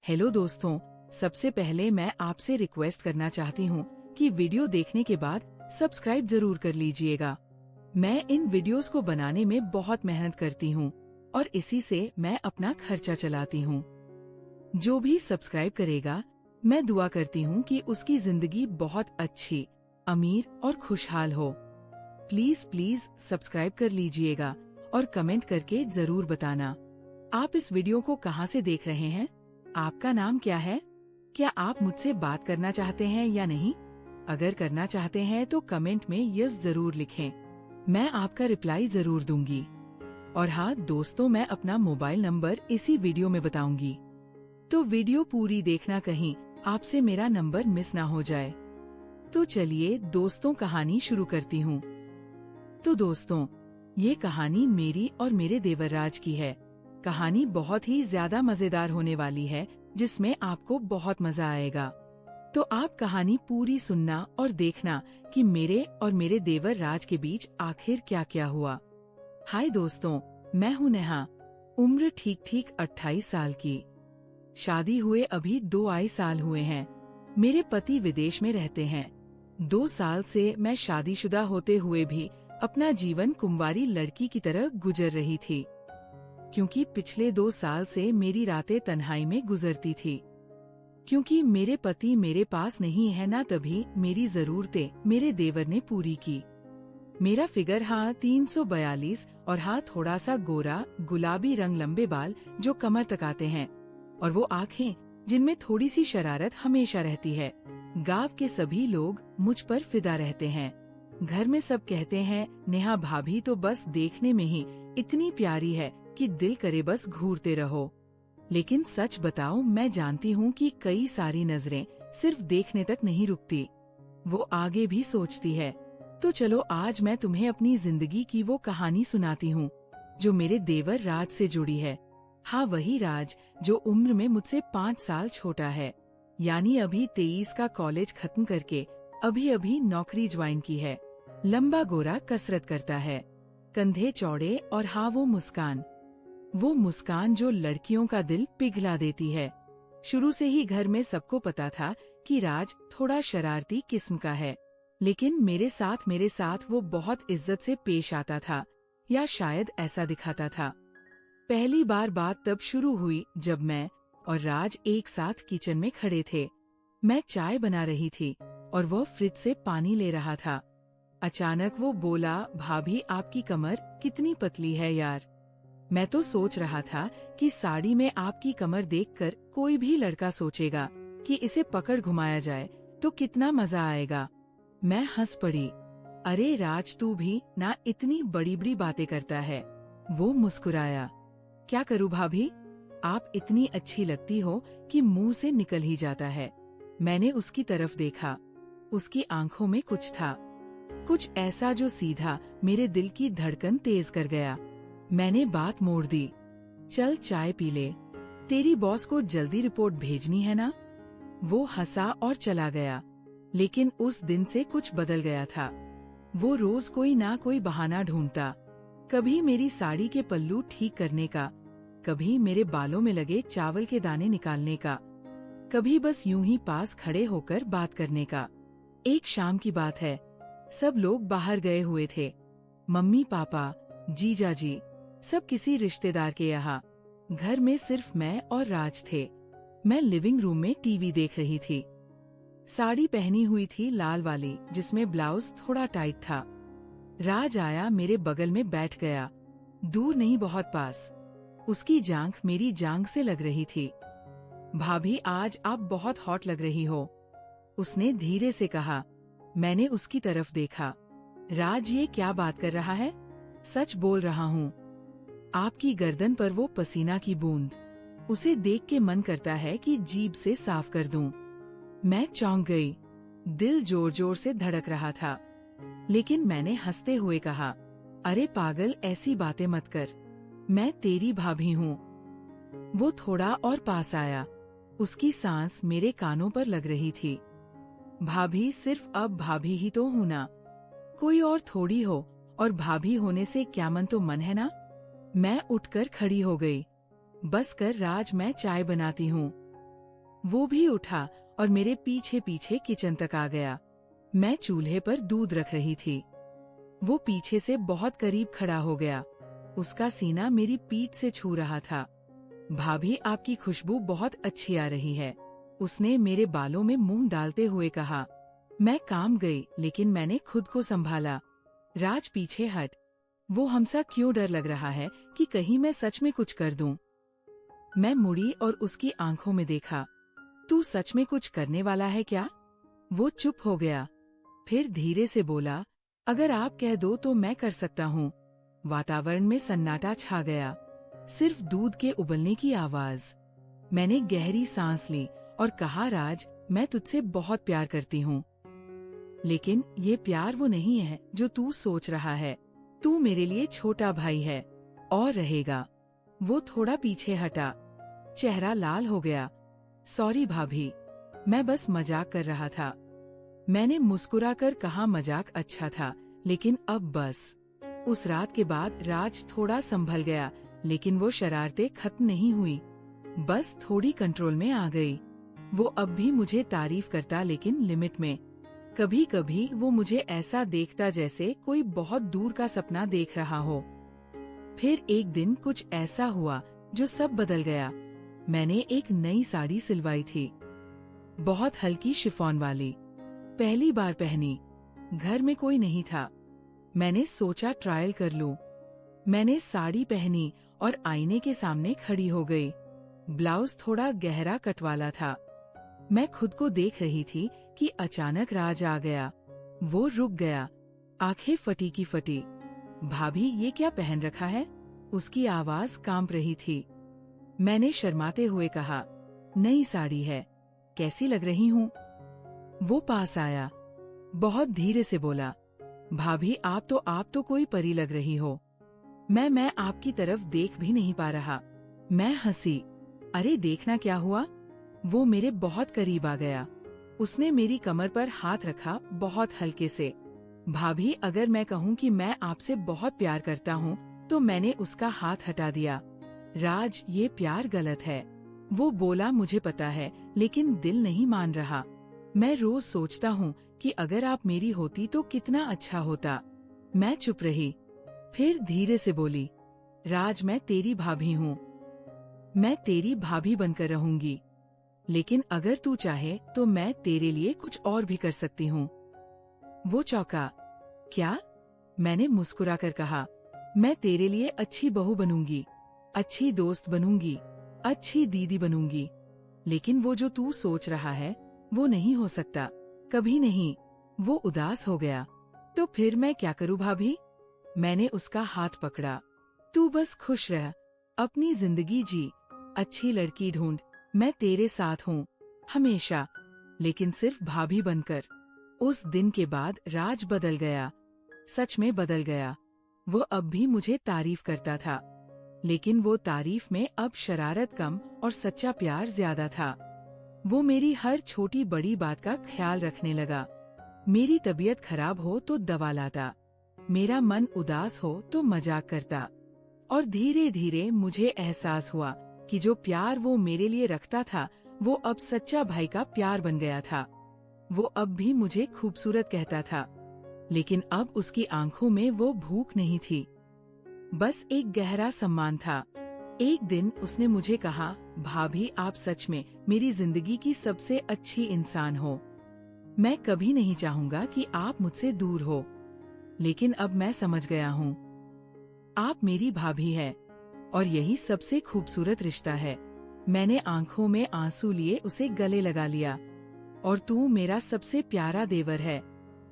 Hello दोस्तों, सबसे पहले मैं आपसे रिक्वेस्ट करना चाहती हूँ कि वीडियो देखने के बाद सब्सक्राइब जरूर कर लीजिएगा। मैं इन वीडियोस को बनाने में बहुत मेहनत करती हूँ और इसी से मैं अपना खर्चा चलाती हूँ। जो भी सब्सक्राइब करेगा, मैं दुआ करती हूँ कि उसकी जिंदगी बहुत अच्छी, अमीर और खुशहाल हो। प्लीज प्लीज सब्सक्राइब कर लीजिएगा और कमेंट करके जरूर बताना आप इस वीडियो को कहाँ से देख रहे हैं। आपका नाम क्या है? क्या आप मुझसे बात करना चाहते हैं या नहीं? अगर करना चाहते हैं तो कमेंट में यस जरूर लिखें, मैं आपका रिप्लाई जरूर दूंगी। और हाँ दोस्तों, मैं अपना मोबाइल नंबर इसी वीडियो में बताऊंगी, तो वीडियो पूरी देखना, कहीं आपसे मेरा नंबर मिस ना हो जाए। तो चलिए दोस्तों, कहानी शुरू करती हूँ। तो दोस्तों, ये कहानी मेरी और मेरे देवराज की है। कहानी बहुत ही ज्यादा मजेदार होने वाली है, जिसमें आपको बहुत मजा आएगा। तो आप कहानी पूरी सुनना और देखना कि मेरे और मेरे देवराज के बीच आखिर क्या क्या हुआ। हाय दोस्तों, मैं हूँ नेहा, उम्र ठीक ठीक 28 साल की। शादी हुए अभी 2 साल हुए हैं। मेरे पति विदेश में रहते हैं। 2 साल से मैं शादीशुदा होते हुए भी अपना जीवन कुंवारी लड़की की तरह गुजर रही थी, क्योंकि पिछले 2 साल से मेरी रातें तन्हाई में गुजरती थी। क्योंकि मेरे पति मेरे पास नहीं है ना, तभी मेरी जरूरतें मेरे देवर ने पूरी की। मेरा फिगर हाँ 342 और हाँ थोड़ा सा गोरा, गुलाबी रंग, लंबे बाल जो कमर तक आते हैं, और वो आँखें जिनमें थोड़ी सी शरारत हमेशा रहती है। गांव के सभी लोग मुझ पर फिदा रहते हैं। घर में सब कहते हैं, नेहा भाभी तो बस देखने में ही इतनी प्यारी है कि दिल करे बस घूरते रहो। लेकिन सच बताऊं, मैं जानती हूँ कि कई सारी नजरें सिर्फ देखने तक नहीं रुकती, वो आगे भी सोचती है। तो चलो आज मैं तुम्हें अपनी जिंदगी की वो कहानी सुनाती हूँ जो मेरे देवर राज से जुड़ी है। हाँ, वही राज जो उम्र में मुझसे 5 साल छोटा है, यानी अभी 23 का कॉलेज खत्म करके अभी अभी नौकरी ज्वाइन की है। लंबा गोरा, कसरत करता है, कंधे चौड़े, और हाँ वो मुस्कान जो लड़कियों का दिल पिघला देती है। शुरू से ही घर में सबको पता था कि राज थोड़ा शरारती किस्म का है, लेकिन मेरे साथ वो बहुत इज्जत से पेश आता था, या शायद ऐसा दिखाता था। पहली बार बात तब शुरू हुई जब मैं और राज एक साथ किचन में खड़े थे। मैं चाय बना रही थी और वो फ्रिज से पानी ले रहा था। अचानक वो बोला, भाभी आपकी कमर कितनी पतली है यार। मैं तो सोच रहा था कि साड़ी में आपकी कमर देखकर कोई भी लड़का सोचेगा कि इसे पकड़ घुमाया जाए तो कितना मजा आएगा। मैं हंस पड़ी। अरे राज, तू भी ना इतनी बड़ी बड़ी बातें करता है। वो मुस्कुराया। क्या करूँ भाभी, आप इतनी अच्छी लगती हो कि मुंह से निकल ही जाता है। मैंने उसकी तरफ देखा। उसकी आंखों में कुछ था, कुछ ऐसा जो सीधा मेरे दिल की धड़कन तेज कर गया। मैंने बात मोड़ दी, चल चाय पी ले, तेरी बॉस को जल्दी रिपोर्ट भेजनी है ना। वो हंसा और चला गया। लेकिन उस दिन से कुछ बदल गया था। वो रोज कोई ना कोई बहाना ढूंढता, कभी मेरी साड़ी के पल्लू ठीक करने का, कभी मेरे बालों में लगे चावल के दाने निकालने का, कभी बस यूं ही पास खड़े होकर बात करने का। एक शाम की बात है, सब लोग बाहर गए हुए थे, मम्मी पापा, जीजा जी, सब किसी रिश्तेदार के यहाँ। घर में सिर्फ मैं और राज थे। मैं लिविंग रूम में टीवी देख रही थी। साड़ी पहनी हुई थी लाल वाली, जिसमें ब्लाउज थोड़ा टाइट था। राज आया, मेरे बगल में बैठ गया, दूर नहीं बहुत पास। उसकी जांघ मेरी जांघ से लग रही थी। भाभी आज आप बहुत हॉट लग रही हो, उसने धीरे से कहा। मैंने उसकी तरफ देखा। राज ये क्या बात कर रहा है? सच बोल रहा हूँ। आपकी गर्दन पर वो पसीना की बूंद, उसे देख के मन करता है कि जीभ से साफ कर दूं। मैं चौंक गई। दिल जोर जोर से धड़क रहा था, लेकिन मैंने हंसते हुए कहा, अरे पागल, ऐसी बातें मत कर, मैं तेरी भाभी हूँ। वो थोड़ा और पास आया। उसकी सांस मेरे कानों पर लग रही थी। भाभी, सिर्फ अब भाभी ही तो हूँ ना, कोई और थोड़ी हो, और भाभी होने से क्या मन तो मन है ना। मैं उठकर खड़ी हो गई। बस कर राज, मैं चाय बनाती हूँ। वो भी उठा और मेरे पीछे पीछे किचन तक आ गया। मैं चूल्हे पर दूध रख रही थी। वो पीछे से बहुत करीब खड़ा हो गया। उसका सीना मेरी पीठ से छू रहा था। भाभी, आपकी खुशबू बहुत अच्छी आ रही है, उसने मेरे बालों में मुंह डालते हुए कहा। मैं कांप गई, लेकिन मैंने खुद को संभाला। राज, पीछे हट। वो हमसा क्यों डर लग रहा है कि कहीं मैं सच में कुछ कर दूं। मैं मुड़ी और उसकी आंखों में देखा। तू सच में कुछ करने वाला है क्या? वो चुप हो गया, फिर धीरे से बोला, अगर आप कह दो तो मैं कर सकता हूँ। वातावरण में सन्नाटा छा गया, सिर्फ दूध के उबलने की आवाज। मैंने गहरी सांस ली और कहा, राज, मैं तुझसे बहुत प्यार करती हूँ, लेकिन ये प्यार वो नहीं है जो तू सोच रहा है। तू मेरे लिए छोटा भाई है और रहेगा। वो थोड़ा पीछे हटा, चेहरा लाल हो गया। सॉरी भाभी, मैं बस मजाक कर रहा था। मैंने मुस्कुराकर कहा, मजाक अच्छा था, लेकिन अब बस। उस रात के बाद राज थोड़ा संभल गया, लेकिन वो शरारतें खत्म नहीं हुई, बस थोड़ी कंट्रोल में आ गई। वो अब भी मुझे तारीफ करता, लेकिन लिमिट में। कभी कभी वो मुझे ऐसा देखता जैसे कोई बहुत दूर का सपना देख रहा हो। फिर एक दिन कुछ ऐसा हुआ जो सब बदल गया। मैंने एक नई साड़ी सिलवाई थी, बहुत हल्की शिफॉन वाली, पहली बार पहनी। घर में कोई नहीं था। मैंने सोचा ट्रायल कर लूं। मैंने साड़ी पहनी और आईने के सामने खड़ी हो गई। ब्लाउज थोड़ा गहरा कट वाला था। मैं खुद को देख रही थी कि अचानक राज आ गया। वो रुक गया, आंखें फटी की फटी। भाभी, ये क्या पहन रखा है? उसकी आवाज कांप रही थी। मैंने शर्माते हुए कहा, नई साड़ी है, कैसी लग रही हूँ? वो पास आया, बहुत धीरे से बोला, भाभी, आप तो कोई परी लग रही हो। मैं आपकी तरफ देख भी नहीं पा रहा। मैं हंसी। अरे देखना क्या हुआ? वो मेरे बहुत करीब आ गया। उसने मेरी कमर पर हाथ रखा, बहुत हल्के से। भाभी, अगर मैं कहूँ कि मैं आपसे बहुत प्यार करता हूँ, तो मैंने उसका हाथ हटा दिया। राज, ये प्यार गलत है। वो बोला, मुझे पता है, लेकिन दिल नहीं मान रहा। मैं रोज सोचता हूँ कि अगर आप मेरी होती तो कितना अच्छा होता। मैं चुप रही, फिर धीरे से बोली, राज, मैं तेरी भाभी हूँ। मैं तेरी भाभी बनकर रहूंगी, लेकिन अगर तू चाहे तो मैं तेरे लिए कुछ और भी कर सकती हूँ। वो चौंका। क्या? मैंने मुस्कुराकर कहा, मैं तेरे लिए अच्छी बहू बनूंगी, अच्छी दोस्त बनूंगी, अच्छी दीदी बनूंगी। लेकिन वो जो तू सोच रहा है वो नहीं हो सकता, कभी नहीं। वो उदास हो गया। तो फिर मैं क्या करूँ भाभी? मैंने उसका हाथ पकड़ा। तू बस खुश रह, अपनी जिंदगी जी, अच्छी लड़की ढूंढ। मैं तेरे साथ हूँ हमेशा, लेकिन सिर्फ भाभी बनकर। उस दिन के बाद राज बदल गया, सच में बदल गया। वो अब भी मुझे तारीफ करता था, लेकिन वो तारीफ में अब शरारत कम और सच्चा प्यार ज्यादा था। वो मेरी हर छोटी बड़ी बात का ख्याल रखने लगा। मेरी तबीयत खराब हो तो दवा लाता, मेरा मन उदास हो तो मजाक करता। और धीरे धीरे मुझे एहसास हुआ कि जो प्यार वो मेरे लिए रखता था वो अब सच्चा भाई का प्यार बन गया था। वो अब भी मुझे खूबसूरत कहता था, लेकिन अब उसकी आंखों में वो भूख नहीं थी, बस एक गहरा सम्मान था। एक दिन उसने मुझे कहा, भाभी, आप सच में मेरी जिंदगी की सबसे अच्छी इंसान हो। मैं कभी नहीं चाहूंगा कि आप मुझसे दूर हो, लेकिन अब मैं समझ गया हूँ, आप मेरी भाभी है और यही सबसे खूबसूरत रिश्ता है। मैंने आंखों में आंसू लिए उसे गले लगा लिया। और तू मेरा सबसे प्यारा देवर है,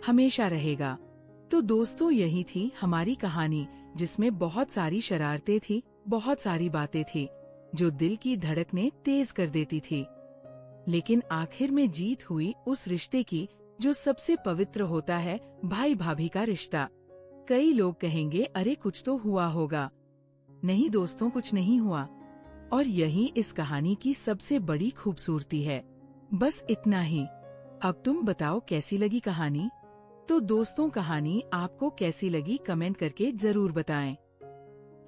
हमेशा रहेगा। तो दोस्तों, यही थी हमारी कहानी, जिसमें बहुत सारी शरारतें थी, बहुत सारी बातें थी जो दिल की धड़कनें तेज कर देती थी। लेकिन आखिर में जीत हुई उस रिश्ते की जो सबसे पवित्र होता है, भाई भाभी का रिश्ता। कई लोग कहेंगे, अरे कुछ तो हुआ होगा। नहीं दोस्तों, कुछ नहीं हुआ। और यही इस कहानी की सबसे बड़ी खूबसूरती है। बस इतना ही। अब तुम बताओ कैसी लगी कहानी? तो दोस्तों, कहानी आपको कैसी लगी कमेंट करके जरूर बताएं।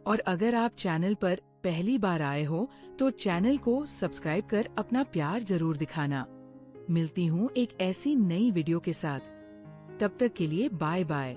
और अगर आप चैनल पर पहली बार आए हो तो चैनल को सब्सक्राइब कर अपना प्यार जरूर दिखाना। मिलती हूँ एक ऐसी नई वीडियो के साथ। तब तक के लिए बाय बाय।